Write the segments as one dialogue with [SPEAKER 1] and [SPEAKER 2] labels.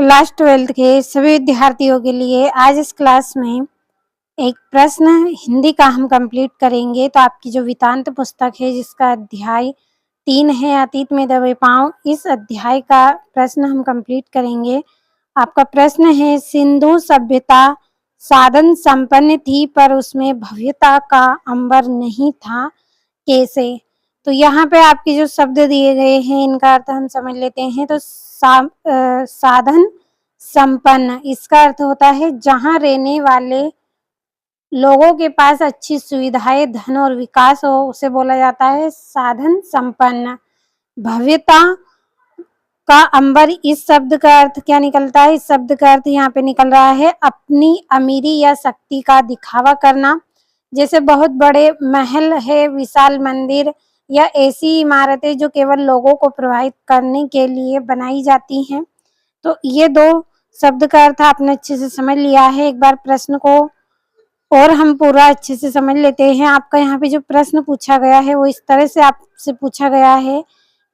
[SPEAKER 1] Class 12th के सभी विद्यार्थियों के लिए आज इस क्लास में एक प्रश्न हिंदी का हम कंप्लीट करेंगे। तो आपकी जो वृत्तांत पुस्तक है जिसका अध्याय 3 है, अतीत में दबे पांव, इस अध्याय का प्रश्न हम कंप्लीट करेंगे। आपका प्रश्न है, सिंधु सभ्यता साधन संपन्न थी पर उसमें भव्यता का अंबर नहीं था, कैसे? तो यहाँ पे आपके जो शब्द दिए गए हैं इनका अर्थ हम समझ लेते हैं। तो साधन संपन्न, इसका अर्थ होता है जहाँ रहने वाले लोगों के पास अच्छी सुविधाएं, धन और विकास हो, उसे बोला जाता है साधन संपन्न। भव्यता का अंबर, इस शब्द का अर्थ क्या निकलता है? इस शब्द का अर्थ यहाँ पे निकल रहा है अपनी अमीरी या शक्ति का दिखावा करना। जैसे बहुत बड़े महल है, विशाल मंदिर या ऐसी इमारतें जो केवल लोगों को प्रभावित करने के लिए बनाई जाती हैं। तो ये दो शब्द का अर्थ आपने अच्छे से समझ लिया है। एक बार प्रश्न को और हम पूरा अच्छे से समझ लेते हैं। आपका यहाँ पे जो प्रश्न पूछा गया है वो इस तरह से आपसे पूछा गया है।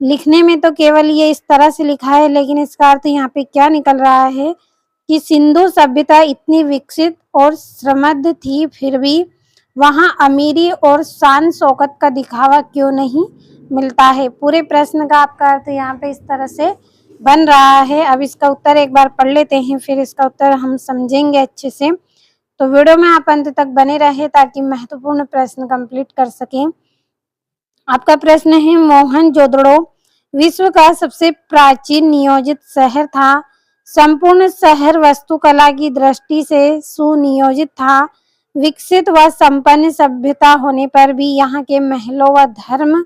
[SPEAKER 1] लिखने में तो केवल ये इस तरह से लिखा है, लेकिन इसका अर्थ यहाँ पे क्या निकल रहा है कि सिंधु सभ्यता इतनी विकसित और समृद्ध थी, फिर भी वहाँ अमीरी और शान शौकत का दिखावा क्यों नहीं मिलता है। पूरे प्रश्न का आपका अर्थ यहाँ पे इस तरह से बन रहा है। अब इसका उत्तर एक बार पढ़ लेते हैं, फिर इसका उत्तर हम समझेंगे अच्छे से। तो वीडियो में आप अंत तक बने रहे ताकि महत्वपूर्ण प्रश्न कंप्लीट कर सकें। आपका प्रश्न है, मोहनजोदड़ो विश्व का सबसे प्राचीन नियोजित शहर था। संपूर्ण शहर वास्तुकला की दृष्टि से सुनियोजित था। विकसित व संपन्न सभ्यता होने पर भी यहाँ के महलों व धर्म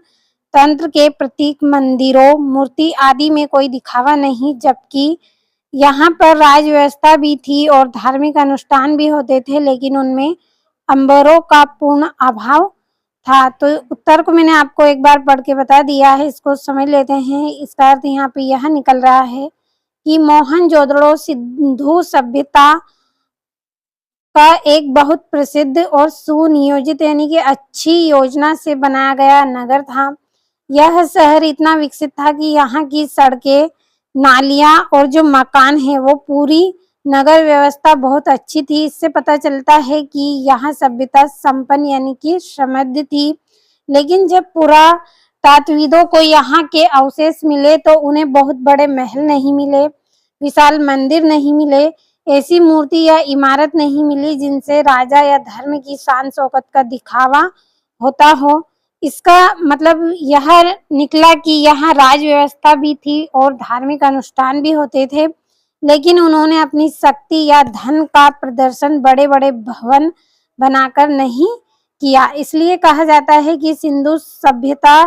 [SPEAKER 1] तंत्र के प्रतीक, मंदिरों, मूर्ति आदि में कोई दिखावा नहीं, जबकि यहाँ पर राज व्यवस्था भी थी और धार्मिक अनुष्ठान भी होते थे, लेकिन उनमें अंबरों का पूर्ण अभाव था। तो उत्तर को मैंने आपको एक बार पढ़ के बता दिया है, इसको समझ लेते हैं। इसका अर्थ यहाँ पे यह निकल रहा है कि मोहनजोदड़ो सिंधु सभ्यता का एक बहुत प्रसिद्ध और सुनियोजित यानी कि अच्छी योजना से बनाया गया नगर था। यह शहर इतना विकसित था कि यहाँ की सड़कें, नालियां और जो मकान है वो पूरी नगर व्यवस्था बहुत अच्छी थी। इससे पता चलता है कि यहाँ सभ्यता संपन्न यानी कि समृद्ध थी। लेकिन जब पुरातत्वविदों को यहाँ के अवशेष मिले तो उन्हें बहुत बड़े महल नहीं मिले, विशाल मंदिर नहीं मिले, ऐसी मूर्ति या इमारत नहीं मिली जिनसे राजा या धर्म की शान शौकत का दिखावा होता हो। इसका मतलब यह निकला कि यहाँ राज व्यवस्था भी थी और धार्मिक अनुष्ठान भी होते थे, लेकिन उन्होंने अपनी शक्ति या धन का प्रदर्शन बड़े बड़े भवन बनाकर नहीं किया। इसलिए कहा जाता है कि सिंधु सभ्यता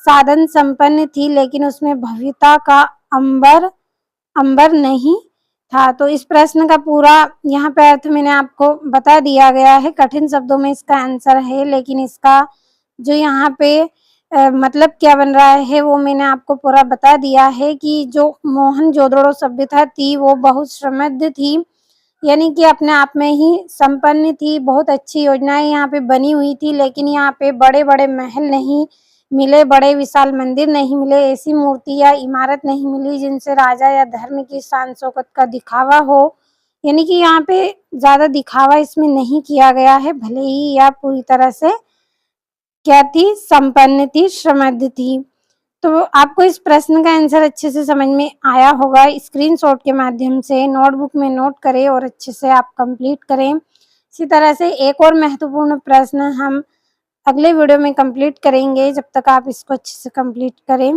[SPEAKER 1] साधन संपन्न थी, लेकिन उसमें भव्यता का अंबर नहीं था। तो इस प्रश्न का पूरा यहाँ पे अर्थ मैंने आपको बता दिया गया है। कठिन शब्दों में इसका आंसर है, लेकिन इसका जो यहाँ पे मतलब क्या बन रहा है वो मैंने आपको पूरा बता दिया है कि जो मोहनजोदड़ो सभ्यता थी वो बहुत समृद्ध थी, यानी कि अपने आप में ही संपन्न थी। बहुत अच्छी योजनाएं यहाँ पे बनी हुई थी, लेकिन यहाँ पे बड़े बड़े महल नहीं मिले, बड़े विशाल मंदिर नहीं मिले, ऐसी मूर्ति या इमारत नहीं मिली जिनसे राजा या धर्म की शान शौकत का दिखावा हो। यानी कि यहाँ पे ज्यादा दिखावा इसमें नहीं किया गया है, भले ही यह पूरी तरह से क्या थी, संपन्न थी, समृद्ध थी। तो आपको इस प्रश्न का आंसर अच्छे से समझ में आया होगा। स्क्रीनशॉट के माध्यम से नोटबुक में नोट करें और अच्छे से आप कंप्लीट करें। इसी तरह से एक और महत्वपूर्ण प्रश्न हम अगले वीडियो में कंप्लीट करेंगे। जब तक आप इसको अच्छे से कंप्लीट करें।